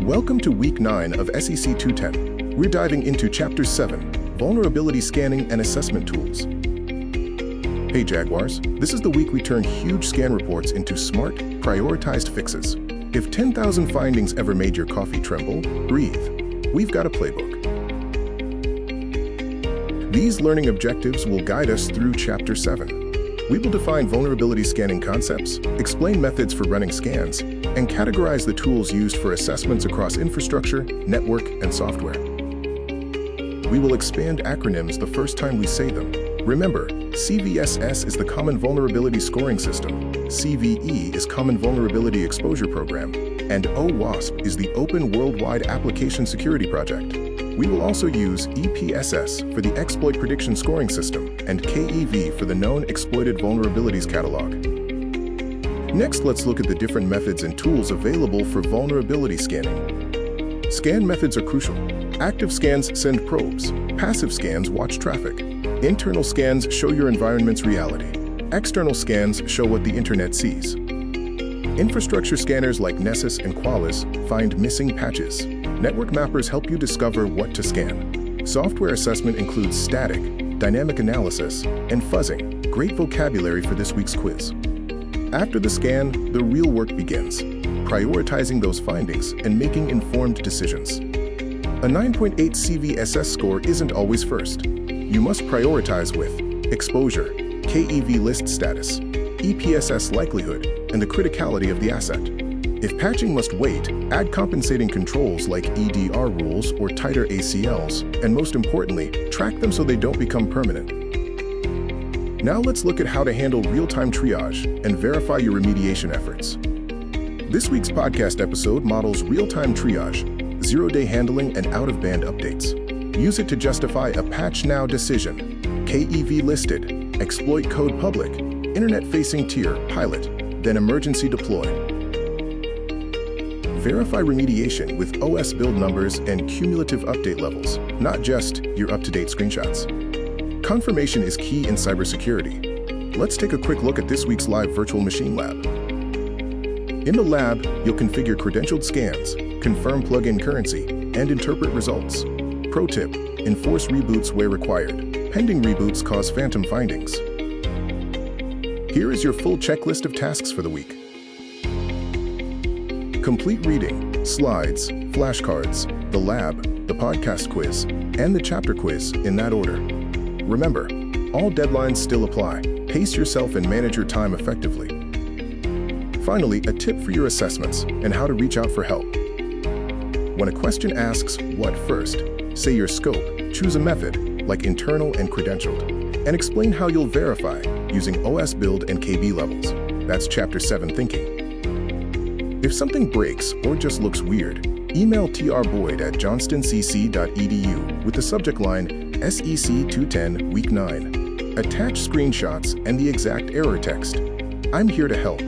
Welcome to Week 9 of SEC 210. We're diving into Chapter 7, Vulnerability Scanning and Assessment Tools. Hey Jaguars, this is the week we turn huge scan reports into smart, prioritized fixes. If 10,000 findings ever made your coffee tremble, breathe. We've got a playbook. These learning objectives will guide us through Chapter 7. We will define vulnerability scanning concepts, explain methods for running scans, and categorize the tools used for assessments across infrastructure, network, and software. We will expand acronyms the first time we say them. Remember, CVSS is the Common Vulnerability Scoring System, CVE is Common Vulnerability Exposure Program, and OWASP is the Open Worldwide Application Security Project. We will also use EPSS for the Exploit Prediction Scoring System and KEV for the Known Exploited Vulnerabilities Catalog. Next, let's look at the different methods and tools available for vulnerability scanning. Scan methods are crucial. Active scans send probes. Passive scans watch traffic. Internal scans show your environment's reality. External scans show what the internet sees. Infrastructure scanners like Nessus and Qualys find missing patches. Network mappers help you discover what to scan. Software assessment includes static, dynamic analysis, and fuzzing. Great vocabulary for this week's quiz. After the scan, the real work begins, prioritizing those findings and making informed decisions. A 9.8 CVSS score isn't always first. You must prioritize with exposure, KEV list status, EPSS likelihood, and the criticality of the asset. If patching must wait, add compensating controls like EDR rules or tighter ACLs, and most importantly, track them so they don't become permanent. Now let's look at how to handle real-time triage and verify your remediation efforts. This week's podcast episode models real-time triage, zero-day handling, and out-of-band updates. Use it to justify a patch now decision, KEV listed, exploit code public, internet-facing tier, pilot, then emergency deploy. Verify remediation with OS build numbers and cumulative update levels, not just your up-to-date screenshots. Confirmation is key in cybersecurity. Let's take a quick look at this week's live virtual machine lab. In the lab, you'll configure credentialed scans, confirm plugin currency, and interpret results. Pro tip, enforce reboots where required. Pending reboots cause phantom findings. Here is your full checklist of tasks for the week. Complete reading, slides, flashcards, the lab, the podcast quiz, and the chapter quiz in that order. Remember, all deadlines still apply. Pace yourself and manage your time effectively. Finally, a tip for your assessments and how to reach out for help. When a question asks what first, say your scope, choose a method like internal and credentialed, and explain how you'll verify using OS build and KB levels. That's Chapter 7 thinking. If something breaks or just looks weird, email trboyd@johnstoncc.edu with the subject line SEC 210 Week 9. Attach screenshots and the exact error text. I'm here to help.